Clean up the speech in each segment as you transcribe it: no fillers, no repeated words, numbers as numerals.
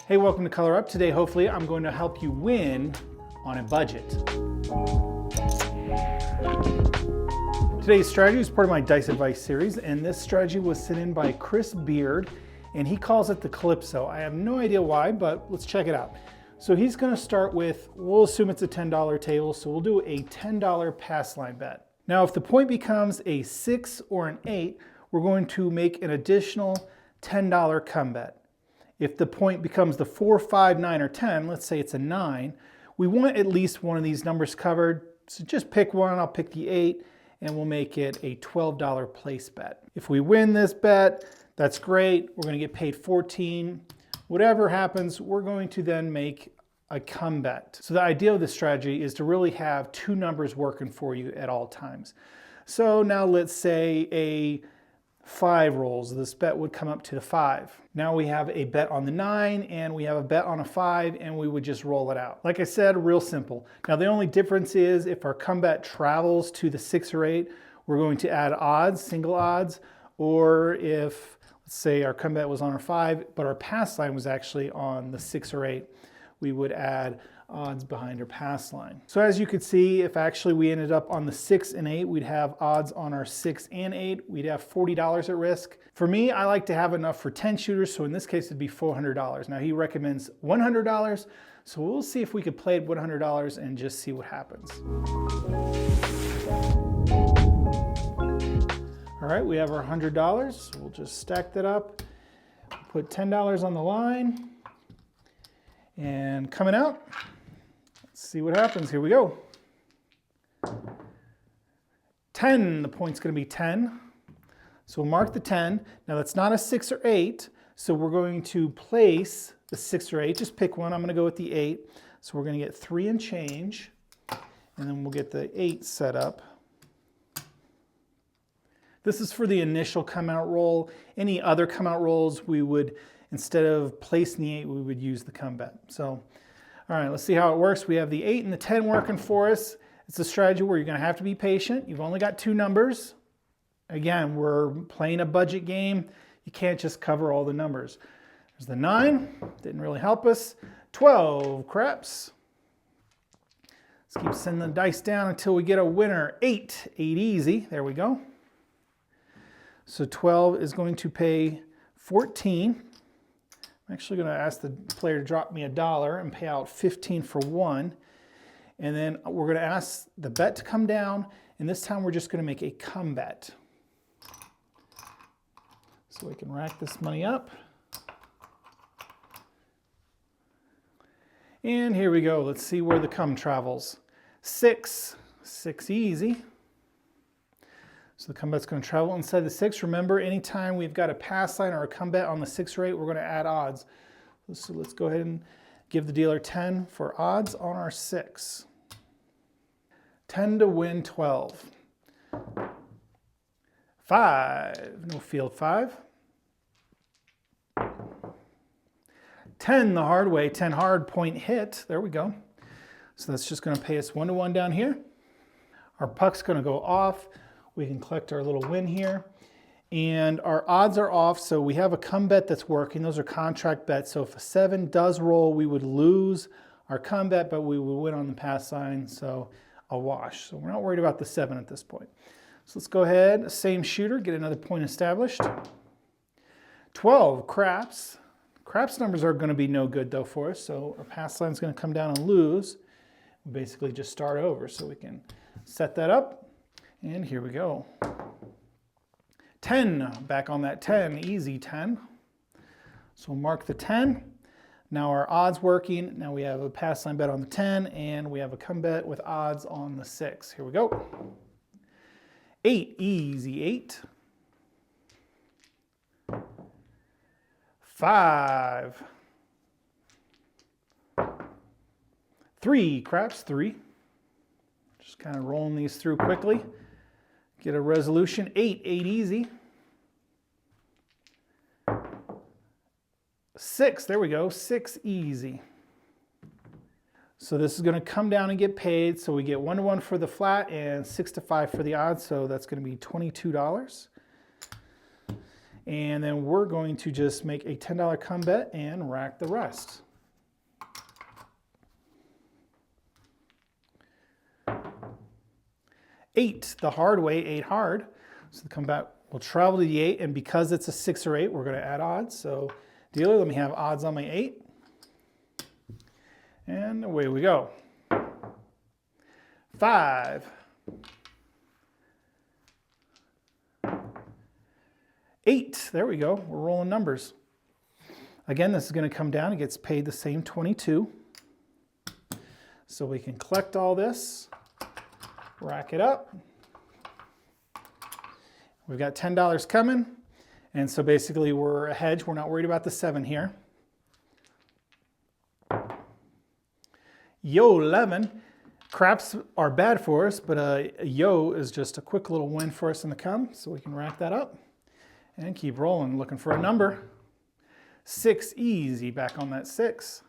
Hey, welcome to Color Up. Today, hopefully, I'm going to help you win on a budget. Today's strategy is part of my Dice Advice series, and this strategy was sent in by Chris Beard, and he calls it the Calypso. I have no idea why, but let's check it out. So he's going to start with, we'll assume it's a $10 table, so we'll do a $10 pass line bet. Now, if the point becomes a 6 or an 8, we're going to make an additional $10 come bet. If the point becomes the 4, 5, 9, or 10, let's say it's a 9, we want at least one of these numbers covered. So just pick one, I'll pick the 8, and we'll make it a $12 place bet. If we win this bet, that's great. We're gonna get paid 14. Whatever happens, we're going to then make a come bet. So the idea of this strategy is to really have two numbers working for you at all times. So now let's say a 5 rolls, this bet would come up to the 5. Now we have a bet on the 9 and we have a bet on a 5 and we would just roll it out. Like I said, real simple. Now the only difference is if our come bet travels to the 6 or 8, we're going to add odds, single odds, or if, let's say our come bet was on our 5, but our pass line was actually on the 6 or 8, we would add odds behind our pass line. So as you could see, if actually we ended up on the 6 and 8, we'd have odds on our 6 and 8. We'd have $40 at risk. For me, I like to have enough for 10 shooters, so in this case it'd be $400. Now he recommends $100, so we'll see if we could play at $100 and just see what happens. All right, we have our $100, so we'll just stack that up, put $10 on the line, and coming out, let's see what happens. Here we go. 10, the point's going to be 10. So we'll mark the 10. Now that's not a 6 or 8, so we're going to place the 6 or 8. Just pick one. I'm going to go with the 8. So we're going to get 3 and change, and then we'll get the 8 set up. This is for the initial come out roll. Any other come out rolls, we would, instead of placing the 8, we would use the come bet. So, all right, let's see how it works. We have the 8 and the 10 working for us. It's a strategy where you're going to have to be patient. You've only got 2 numbers. Again, we're playing a budget game. You can't just cover all the numbers. There's the 9, didn't really help us. 12, craps. Let's keep sending the dice down until we get a winner. 8 easy, there we go. So 12 is going to pay 14. I'm actually going to ask the player to drop me $1 and pay out 15 for 1. And then we're going to ask the bet to come down, and this time we're just going to make a come bet. So we can rack this money up. And here we go. Let's see where the come travels. 6 easy. So the come bet's going to travel inside the 6. Remember, anytime we've got a pass line or a come bet on the 6 or 8, we're going to add odds. So let's go ahead and give the dealer 10 for odds on our 6. 10 to win 12. 5, no field 5. 10 the hard way, 10 hard, point hit. There we go. So that's just going to pay us 1 to 1 down here. Our puck's going to go off. We can collect our little win here. And our odds are off, so we have a come bet that's working. Those are contract bets. So if a 7 does roll, we would lose our come bet, but we would win on the pass line, so a wash. So we're not worried about the 7 at this point. So let's go ahead, same shooter, get another point established. 12, craps. Craps numbers are going to be no good though for us, so our pass line is going to come down and lose. We basically just start over, so we can set that up. And here we go. 10, back on that 10, easy 10. So we'll mark the 10. Now our odds working. Now we have a pass line bet on the 10, and we have a come bet with odds on the 6. Here we go. 8, easy 8. 5. 3, craps 3. Just kind of rolling these through quickly. Get a resolution. 8 easy. 6, there we go, 6 easy. So this is going to come down and get paid. So we get 1 to 1 for the flat and 6 to 5 for the odds. So that's going to be $22. And then we're going to just make a $10 come bet and rack the rest. Eight, the hard way, 8 hard. So the come bet will travel to the 8, and because it's a 6 or 8, we're going to add odds. So dealer, let me have odds on my 8. And away we go. 5. 8, there we go, we're rolling numbers. Again, this is going to come down, it gets paid the same 22. So we can collect all this, rack it up. We've got $10 coming, and so basically we're a hedge, we're not worried about the 7 here. Yo, 11. Craps are bad for us, but a yo is just a quick little win for us in the come, so we can rack that up and keep rolling, looking for a number. 6, easy, back on that 6.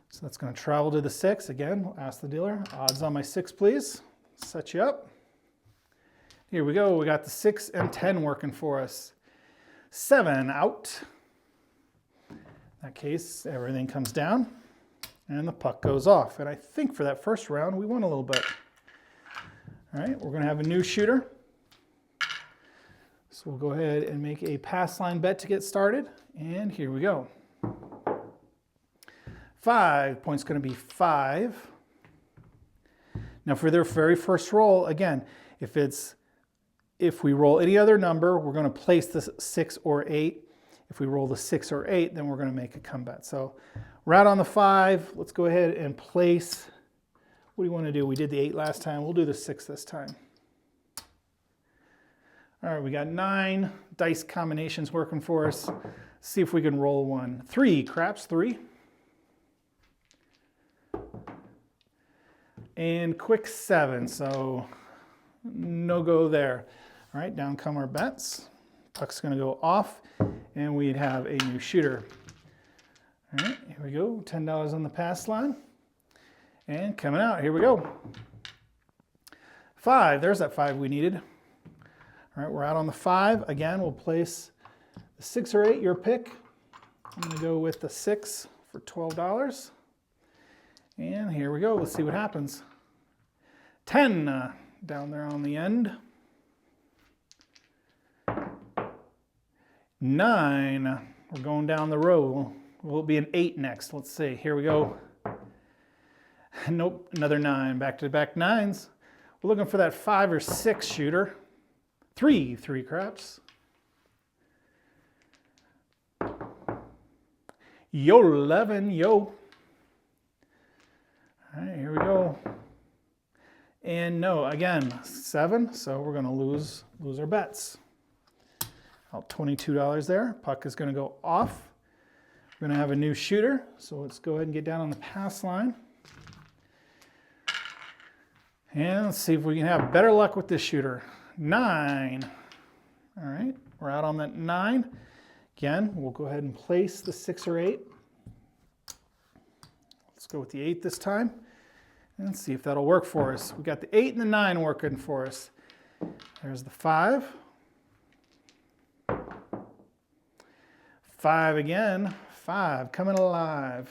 So that's going to travel to the 6. Again, we'll ask the dealer, odds on my 6, please. Set you up. Here we go, we got the 6 and 10 working for us. 7, out. In that case, everything comes down. And the puck goes off. And I think for that first round, we won a little bit. All right, we're going to have a new shooter. So we'll go ahead and make a pass line bet to get started. And here we go. 5 points going to be 5. Now for their very first roll, again, if we roll any other number, we're going to place the 6 or 8. If we roll the 6 or 8, then we're going to make a come bet. So we're out on the 5. Let's go ahead and place, what do you want to do? We did the 8 last time. We'll do the 6 this time. All right, we got 9 dice combinations working for us. See if we can roll one. 3, craps, 3. And quick 7, so no go there. All right, down come our bets. Puck's going to go off, and we'd have a new shooter. All right, here we go, $10 on the pass line. And coming out, here we go. 5, there's that 5 we needed. All right, we're out on the 5. Again, we'll place the 6 or 8, your pick. I'm going to go with the 6 for $12. And here we go, let's see what happens. 10 down there on the end. 9, we're going down the row. Will it be an 8 next? Let's see, here we go. Nope, another 9, back-to-back 9s. We're looking for that 5 or 6 shooter. 3 craps. Yo, 11, yo. All right, here we go. And no, again, 7, so we're going to lose our bets. About $22 there. Puck is going to go off. We're going to have a new shooter, so let's go ahead and get down on the pass line. And let's see if we can have better luck with this shooter. 9. All right, we're out on that 9. Again, we'll go ahead and place the 6 or 8. Let's go with the 8 this time and see if that'll work for us. We got the 8 and the 9 working for us. There's the 5. 5 again. 5 coming alive.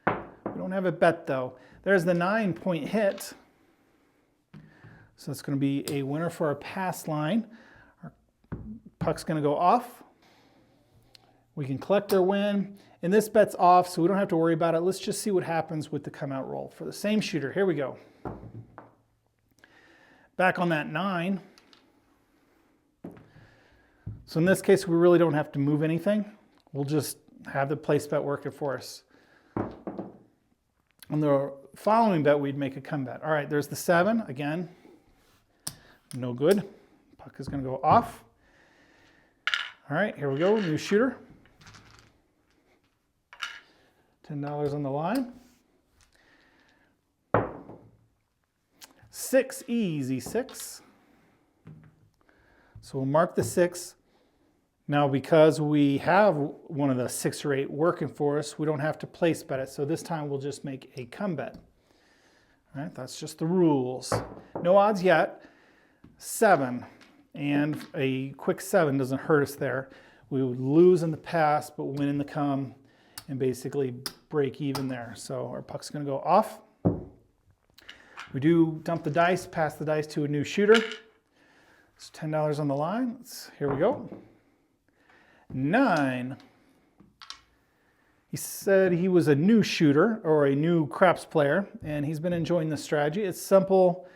We don't have a bet though. There's the 9-point hit. So it's going to be a winner for our pass line. Our puck's going to go off. We can collect our win. And this bet's off, so we don't have to worry about it. Let's just see what happens with the come out roll for the same shooter. Here we go. Back on that 9. So in this case, we really don't have to move anything. We'll just have the place bet working for us. On the following bet, we'd make a come bet. All right, there's the 7 again. No good. Puck is going to go off. All right, here we go. New shooter. $10 on the line. 6, easy 6. So we'll mark the 6. Now, because we have one of the 6 or 8 working for us, we don't have to place bet it. So this time we'll just make a come bet. All right, that's just the rules. No odds yet. 7. and a quick 7 doesn't hurt us there. We would lose in the pass, but win in the come, and basically break even there. So our puck's going to go off. We do dump the dice, pass the dice to a new shooter. It's $10 on the line. Here we go. 9. He said he was a new shooter or a new craps player, and he's been enjoying this strategy. It's simple.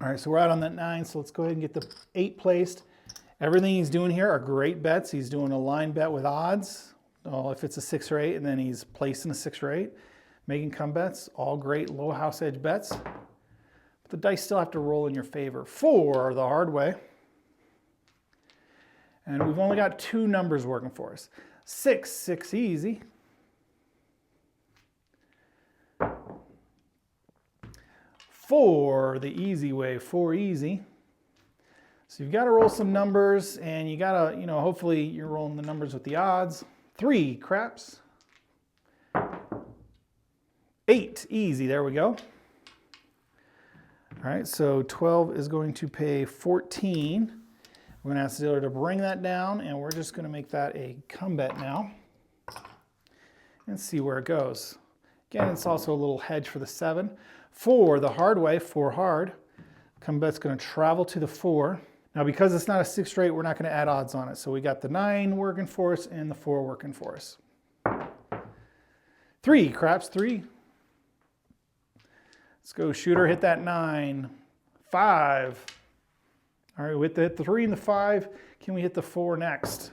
All right, so we're out on that 9, so let's go ahead and get the 8 placed. Everything he's doing here are great bets. He's doing a line bet with odds. Oh, if it's a 6 or 8, and then he's placing a 6 or 8. Making come bets, all great low house edge bets. But the dice still have to roll in your favor. 4 the hard way. And we've only got 2 numbers working for us. 6 easy. 4 the easy way, 4 easy. So you've got to roll some numbers, and you got to, hopefully you're rolling the numbers with the odds. 3 craps. 8 easy, there we go. All right, so 12 is going to pay 14. We're going to ask the dealer to bring that down, and we're just going to make that a come bet now and see where it goes. Again, it's also a little hedge for the 7. 4 the hard way, 4 hard. Come bet's going to travel to the 4. Now, because it's not a 6 or 8, we're not going to add odds on it. So we got the 9 working for us and the 4 working for us. 3 craps, 3. Let's go shooter, hit that 9. 5. All right, with the 3 and the 5, can we hit the 4 next?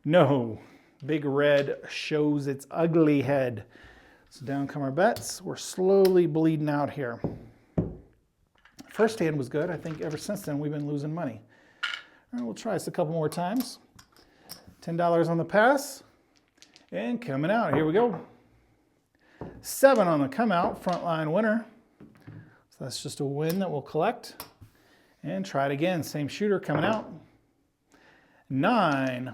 No. Big red shows its ugly head. So down come our bets. We're slowly bleeding out here. First hand was good. I think ever since then we've been losing money. All right, we'll try this a couple more times. $10 on the pass. And coming out, here we go. 7 on the come out, front line winner. So that's just a win that we'll collect. And try it again, same shooter coming out. 9.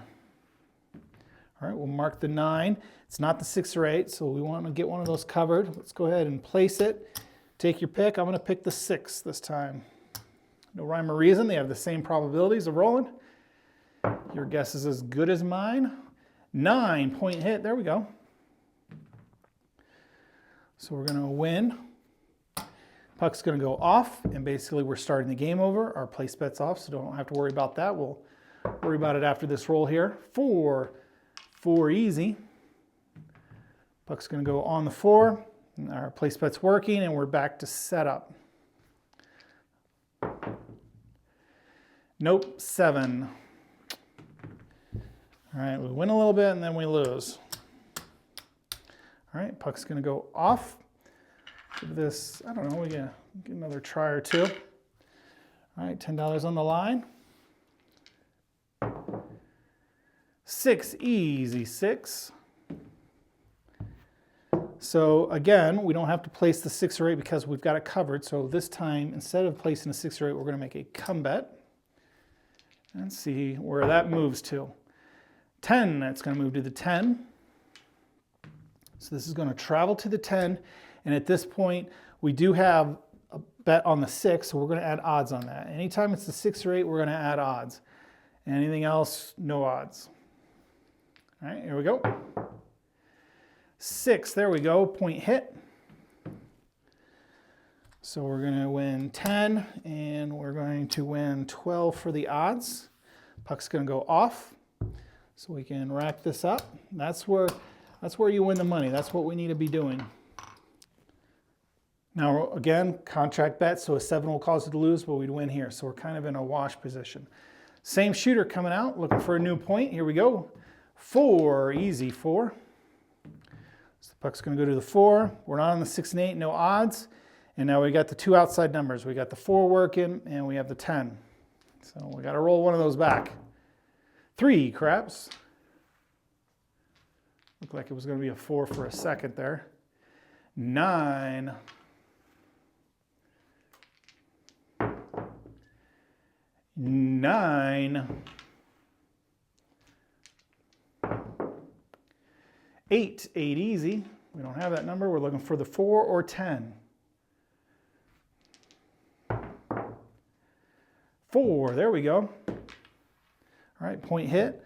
All right, we'll mark the 9. It's not the 6 or 8, so we want to get one of those covered. Let's go ahead and place it. Take your pick. I'm going to pick the 6 this time. No rhyme or reason. They have the same probabilities of rolling. Your guess is as good as mine. 9 point hit. There we go. So we're going to win. Puck's going to go off, and basically we're starting the game over. Our place bet's off, so don't have to worry about that. We'll worry about it after this roll here. 4 easy. Puck's going to go on the 4. Our place bet's working, and we're back to setup. Nope, 7. All right, we win a little bit, and then we lose. All right, puck's going to go off. Give this, I don't know, we get another try or 2. All right, $10 on the line. 6 easy, 6. So again, we don't have to place the 6 or 8 because we've got it covered. So this time, instead of placing a 6 or 8, we're going to make a come bet and see where that moves to. 10, that's going to move to the 10. So this is going to travel to the 10. And at this point, we do have a bet on the 6, so we're going to add odds on that. Anytime it's the 6 or 8, we're going to add odds. Anything else, no odds. All right, here we go. 6, there we go, point hit. So we're going to win 10, and we're going to win 12 for the odds. Puck's going to go off, so we can rack this up. That's where you win the money. That's what we need to be doing. Now, again, contract bet, so a 7 will cause it to lose, but we'd win here. So we're kind of in a wash position. Same shooter coming out, looking for a new point. Here we go. 4, easy 4. So the puck's going to go to the 4. We're not on the 6 and 8, no odds. And now we got the 2 outside numbers. We got the 4 working, and we have the 10. So we got to roll one of those back. 3 craps. Looked like it was going to be a 4 for a second there. 9. 9. 8 easy. We don't have that number. We're looking for the 4 or 10. 4, there we go. All right, point hit.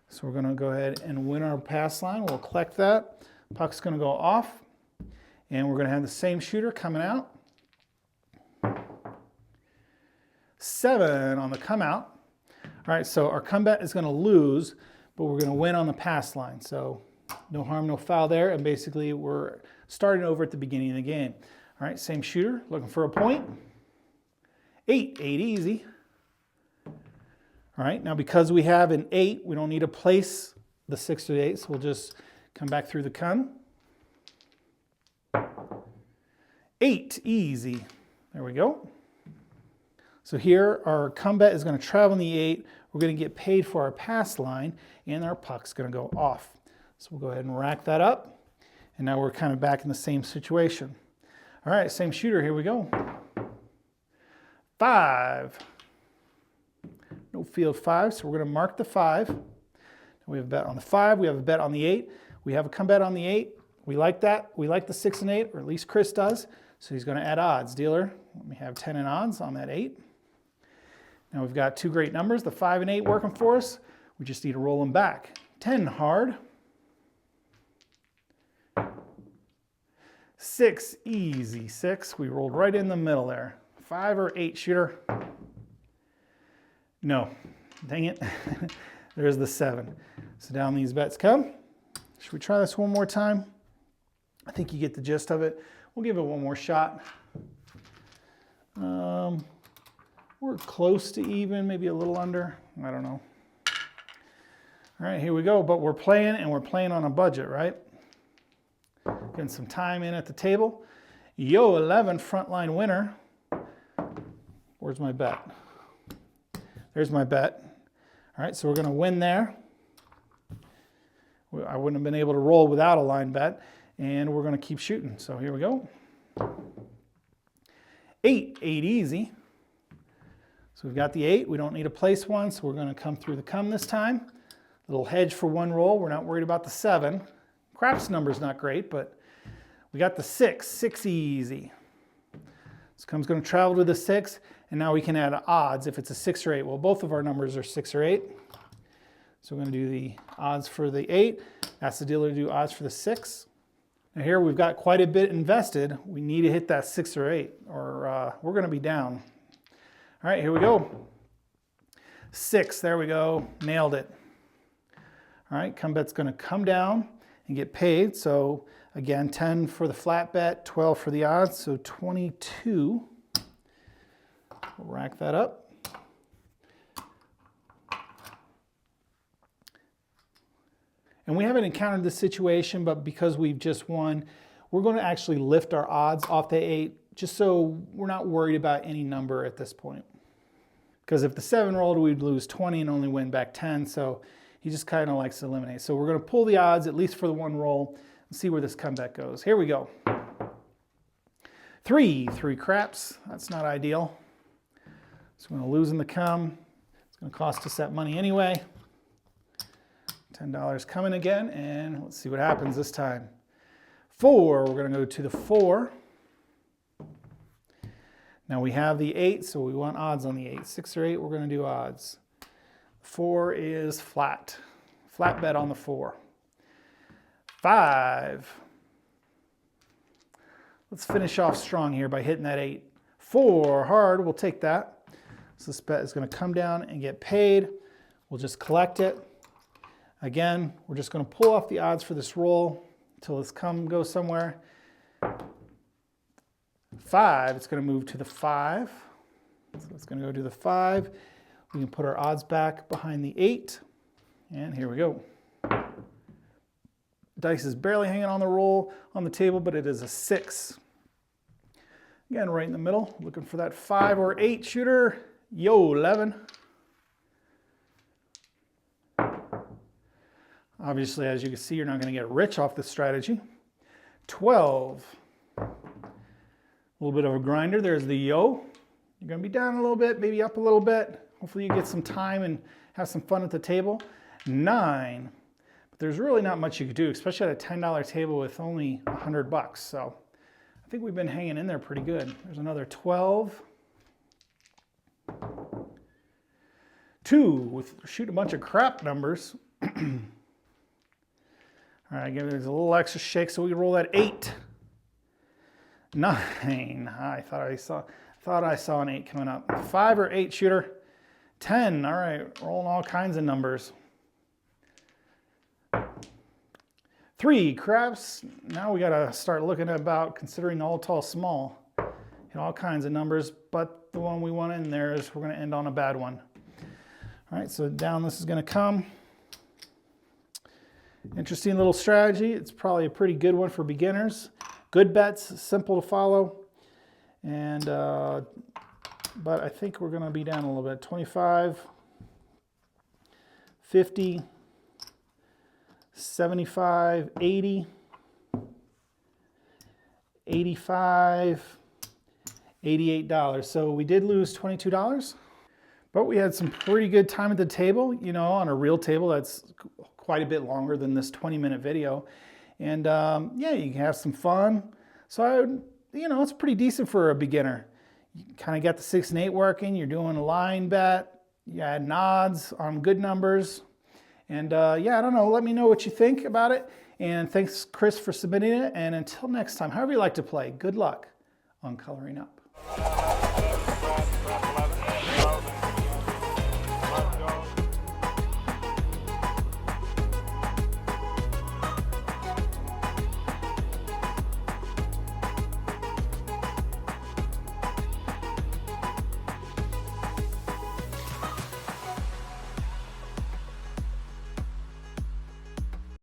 So we're gonna go ahead and win our pass line. We'll collect that. Puck's gonna go off, and we're gonna have the same shooter coming out. 7 on the come out. All right, so our comeback is gonna lose, but we're gonna win on the pass line. So no harm, no foul there, and basically we're starting over at the beginning of the game. All right, same shooter, looking for a point. 8 easy. All right, now because we have an 8, we don't need to place the 6 or the 8, so we'll just come back through the come. 8, easy. There we go. So here our come bet is going to travel in the 8. We're going to get paid for our pass line, and our puck's going to go off. So we'll go ahead and rack that up, and now we're kind of back in the same situation. All right, same shooter, here we go. 5. No field 5, so we're going to mark the 5. We have a bet on the 5, we have a bet on the 8. We have a come bet on the 8. We like that. We like the 6 and 8, or at least Chris does. So he's going to add odds. Dealer, let me have 10 in odds on that 8. Now we've got 2 great numbers, the 5 and 8 working for us. We just need to roll them back. 10 hard. 6 easy. 6, we rolled right in the middle there. 5 or 8 shooter. No, dang it. There's the 7. So down these bets come. Should we try this one more time? I think you get the gist of it. We'll give it one more shot. We're close to even, maybe a little under. I don't know. All right, here we go. But we're playing, and we're playing on a budget, right? Getting some time in at the table. Yo, 11, frontline winner. Where's my bet? There's my bet. All right, so we're going to win there. I wouldn't have been able to roll without a line bet, and we're going to keep shooting. So here we go. 8 easy. So we've got the 8. We don't need to place one, so we're going to come through the come this time. Little hedge for one roll. We're not worried about the 7. Craps number's not great, but we got the 6 easy. So come's going to travel to the 6, and now we can add odds if it's a 6 or 8. Well, both of our numbers are 6 or 8. So we're going to do the odds for the 8. Ask the dealer to do odds for the 6. Now here we've got quite a bit invested. We need to hit that 6 or 8, or we're going to be down. All right, here we go. 6, there we go, nailed it. All right, come bet's going to come down and get paid. So again, 10 for the flat bet, 12 for the odds, so 22. We'll rack that up. And we haven't encountered this situation, but because we've just won, we're going to actually lift our odds off the 8, just so we're not worried about any number at this point. Because if the 7 rolled, we'd lose 20 and only win back 10, so he just kind of likes to eliminate. So we're going to pull the odds, at least for the one roll, and see where this comeback goes. Here we go. 3 craps. That's not ideal. So we're going to lose in the come. It's going to cost us that money anyway. $10 coming again, and let's see what happens this time. 4, we're going to go to the 4. Now we have the 8, so we want odds on the 8. 6 or 8, we're going to do odds. 4 is flat. Flat bet on the 4. 5. Let's finish off strong here by hitting that 8. 4 hard, we'll take that. So this bet is going to come down and get paid. We'll just collect it. Again, we're just going to pull off the odds for this roll until this come goes somewhere. 5, it's going to move to the 5. So it's going to go to the 5. We can put our odds back behind the 8. And here we go. Dice is barely hanging on the roll on the table, but it is a 6. Again, right in the middle, looking for that 5 or 8 shooter. Yo, 11. Obviously, as you can see, you're not going to get rich off this strategy. 12. A little bit of a grinder. There's the yo. You're going to be down a little bit, maybe up a little bit. Hopefully you get some time and have some fun at the table. 9. But there's really not much you could do, especially at a $10 table with only $100. So I think we've been hanging in there pretty good. There's another 12. 2 with shooting a bunch of crap numbers. All right, give it a little extra shake so we can roll that 8. 9. I thought I saw an 8 coming up. 5 or 8 shooter. 10. All right, rolling all kinds of numbers. 3 craps. Now we got to start looking about considering all tall small. Hit all kinds of numbers, but the one we want in there is we're going to end on a bad one. All right, so down this is going to come. Interesting little strategy. It's probably a pretty good one for beginners. Good bets, simple to follow. And but I think we're going to be down a little bit. 25, 50, 75, 80, 85, $88. So we did lose $22, but we had some pretty good time at the table, you know, on a real table that's quite a bit longer than this 20-minute video. And yeah, you can have some fun. So you know, it's pretty decent for a beginner. You kind of got the 6 and 8 working. You're doing a line bet. You had odds on good numbers. And yeah, I don't know. Let me know what you think about it. And thanks, Chris, for submitting it. And until next time, however you like to play, good luck on coloring up.